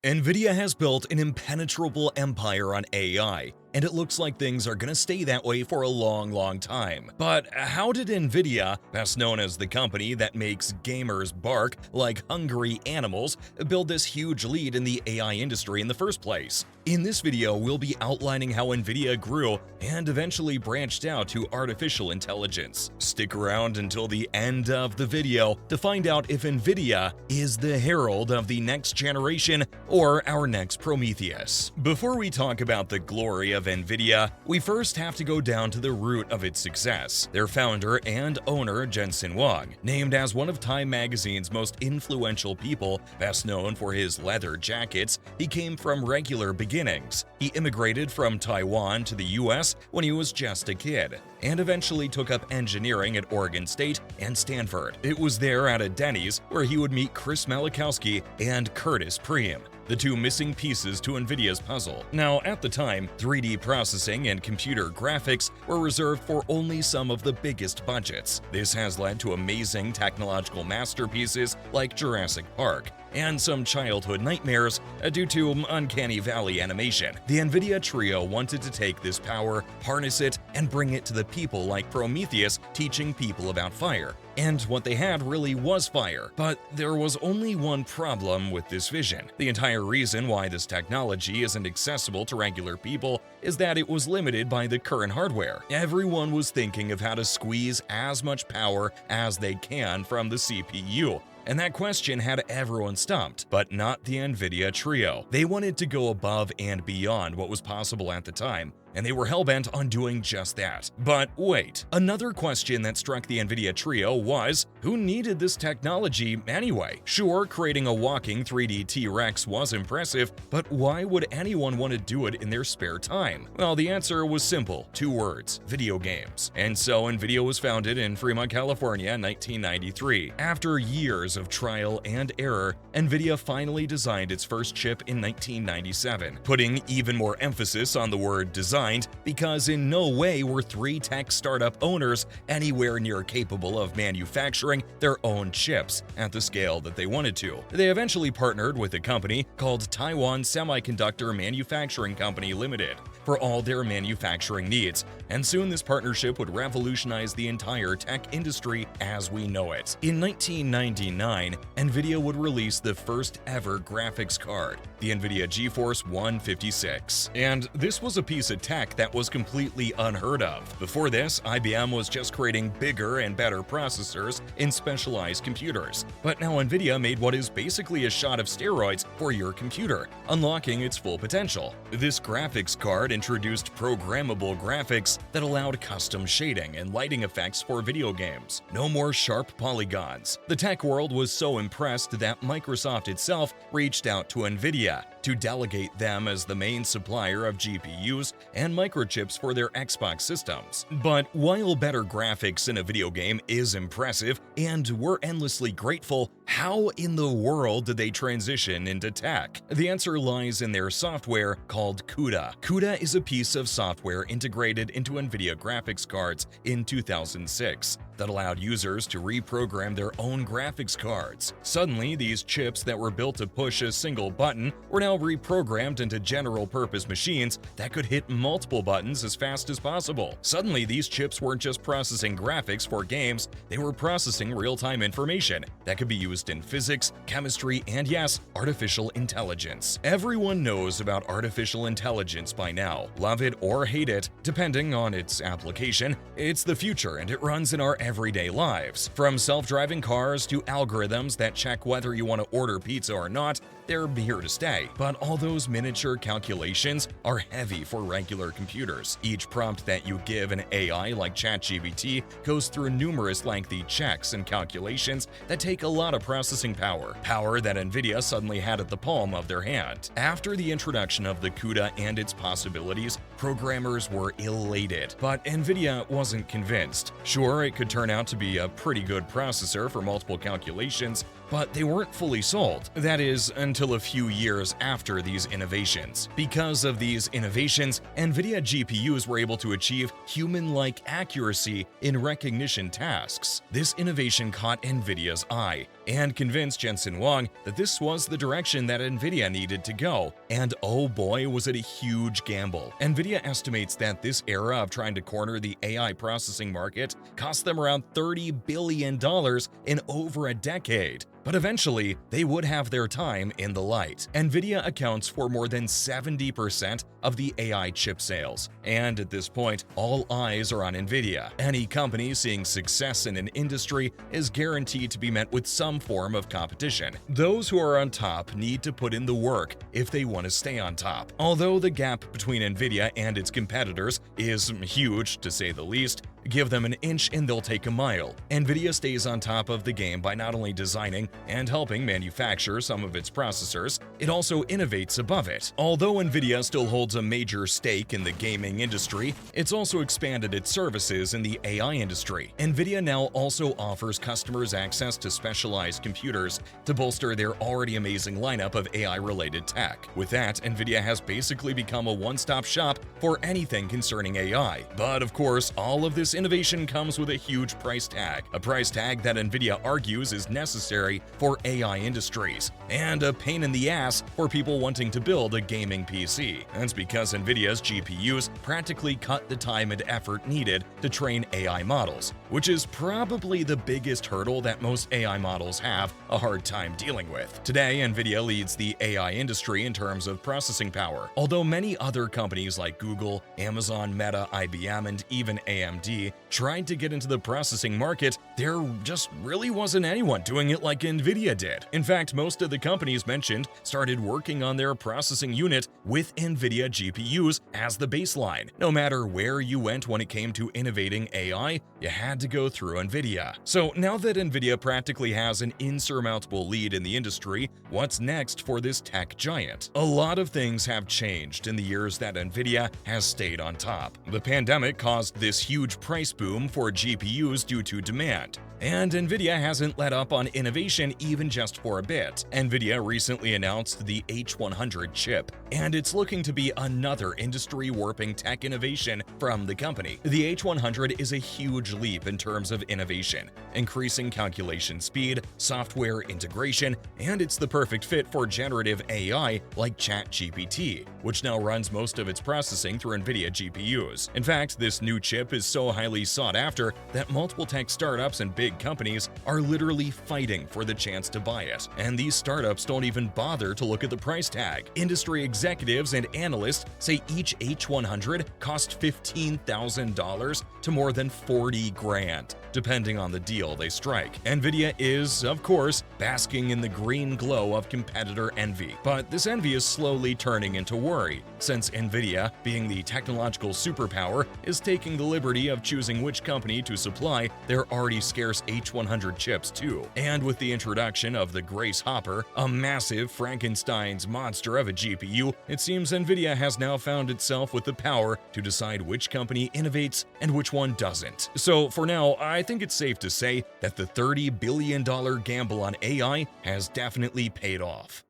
Nvidia has built an impenetrable empire on AI, and it looks like things are gonna stay that way for a long time. But how did Nvidia, best known as the company that makes gamers bark like hungry animals, build this huge lead in the AI industry in the first place? In this video, we'll be outlining how Nvidia grew and eventually branched out to artificial intelligence. Stick around until the end of the video to find out if Nvidia is the herald of the next generation or our next Prometheus. Before we talk about the glory of Nvidia, we first have to go down to the root of its success. Their founder and owner, Jensen Huang, named as one of Time magazine's most influential people, best known for his leather jackets, he came from regular beginnings. He immigrated from Taiwan to the US when he was just a kid, and eventually took up engineering at Oregon State and Stanford. It was there at a Denny's where he would meet Chris Malachowski and Curtis Preem, the two missing pieces to Nvidia's puzzle. Now, at the time, 3D processing and computer graphics were reserved for only some of the biggest budgets. This has led to amazing technological masterpieces like Jurassic Park, and some childhood nightmares due to uncanny valley animation. The Nvidia trio wanted to take this power, harness it, and bring it to the people like Prometheus teaching people about fire. And what they had really was fire. But there was only one problem with this vision. The entire reason why this technology isn't accessible to regular people is that it was limited by the current hardware. Everyone was thinking of how to squeeze as much power as they can from the CPU. And that question had everyone stumped, but not the Nvidia trio. They wanted to go above and beyond what was possible at the time, and they were hellbent on doing just that. But wait, another question that struck the Nvidia trio was, who needed this technology anyway? Sure, creating a walking 3D T-Rex was impressive, but why would anyone want to do it in their spare time? Well, the answer was simple, 2 words: video games. And so Nvidia was founded in Fremont, California in 1993. After years of trial and error, Nvidia finally designed its first chip in 1997, putting even more emphasis on the word design because in no way were 3 tech startup owners anywhere near capable of manufacturing their own chips at the scale that they wanted to. They eventually partnered with a company called Taiwan Semiconductor Manufacturing Company Limited for all their manufacturing needs, and soon this partnership would revolutionize the entire tech industry as we know it. In 1999, Nvidia would release the first ever graphics card, the Nvidia GeForce 156. And this was a piece of tech that was completely unheard of. Before this, IBM was just creating bigger and better processors in specialized computers. But now Nvidia made what is basically a shot of steroids for your computer, unlocking its full potential. This graphics card introduced programmable graphics that allowed custom shading and lighting effects for video games. No more sharp polygons. The tech world was so impressed that Microsoft itself reached out to Nvidia to delegate them as the main supplier of GPUs and microchips for their Xbox systems. But while better graphics in a video game is impressive and we're endlessly grateful, how in the world did they transition into tech? The answer lies in their software called CUDA. CUDA is a piece of software integrated into Nvidia graphics cards in 2006 that allowed users to reprogram their own graphics cards. Suddenly, these chips that were built to push a single button were now reprogrammed into general-purpose machines that could hit multiple buttons as fast as possible. Suddenly, these chips weren't just processing graphics for games, they were processing real-time information that could be used in physics, chemistry, and yes, artificial intelligence. Everyone knows about artificial intelligence by now. Love it or hate it, depending on its application, it's the future and it runs in our everyday lives. From self-driving cars to algorithms that check whether you want to order pizza or not, they're here to stay. But all those miniature calculations are heavy for regular computers. Each prompt that you give an AI like ChatGPT goes through numerous lengthy checks and calculations that take a lot of processing power that Nvidia suddenly had at the palm of their hand. After the introduction of the CUDA and its possibilities, programmers were elated, but Nvidia wasn't convinced. Sure, it could turn out to be a pretty good processor for multiple calculations, but they weren't fully sold. That is, until a few years after these innovations. Because of these innovations, Nvidia GPUs were able to achieve human-like accuracy in recognition tasks. This innovation caught Nvidia's eye, and convinced Jensen Huang that this was the direction that Nvidia needed to go. And oh boy, was it a huge gamble. Nvidia estimates that this era of trying to corner the AI processing market cost them around $30 billion in over a decade. But eventually, they would have their time in the light. Nvidia accounts for more than 70% of the AI chip sales. And at this point, all eyes are on Nvidia. Any company seeing success in an industry is guaranteed to be met with some form of competition. Those who are on top need to put in the work if they want to stay on top. Although the gap between Nvidia and its competitors is huge, to say the least, give them an inch and they'll take a mile. Nvidia stays on top of the game by not only designing and helping manufacture some of its processors, it also innovates above it. Although Nvidia still holds a major stake in the gaming industry, it's also expanded its services in the AI industry. Nvidia now also offers customers access to specialized computers to bolster their already amazing lineup of AI-related tech. With that, Nvidia has basically become a one-stop shop for anything concerning AI. But of course, all of this innovation comes with a huge price tag, a price tag that Nvidia argues is necessary for AI industries, and a pain in the ass for people wanting to build a gaming PC. That's because Nvidia's GPUs practically cut the time and effort needed to train AI models, which is probably the biggest hurdle that most AI models have a hard time dealing with. Today, Nvidia leads the AI industry in terms of processing power, although many other companies like Google, Amazon, Meta, IBM, and even AMD tried to get into the processing market. There just really wasn't anyone doing it like Nvidia did. In fact, most of the companies mentioned started working on their processing unit with Nvidia GPUs as the baseline. No matter where you went when it came to innovating AI, you had to go through Nvidia. So now that Nvidia practically has an insurmountable lead in the industry, what's next for this tech giant? A lot of things have changed in the years that Nvidia has stayed on top. The pandemic caused this huge price boom for GPUs due to demand. And Nvidia hasn't let up on innovation even just for a bit. Nvidia recently announced the H100 chip, and it's looking to be another industry-warping tech innovation from the company. The H100 is a huge leap in terms of innovation, increasing calculation speed, software integration, and it's the perfect fit for generative AI like ChatGPT, which now runs most of its processing through Nvidia GPUs. In fact, this new chip is so highly sought after that multiple tech startups and big companies are literally fighting for the chance to buy it. And these startups don't even bother to look at the price tag. Industry executives and analysts say each H100 cost $15,000 to more than 40 grand, depending on the deal they strike. Nvidia is, of course, basking in the green glow of competitor envy. But this envy is slowly turning into worry, since Nvidia, being the technological superpower, is taking the liberty of choosing which company to supply their already scarce H100 chips to. And with the introduction of the Grace Hopper, a massive Frankenstein's monster of a GPU, it seems Nvidia has now found itself with the power to decide which company innovates and which one doesn't. So for now, I think it's safe to say that the $30 billion gamble on AI has definitely paid off.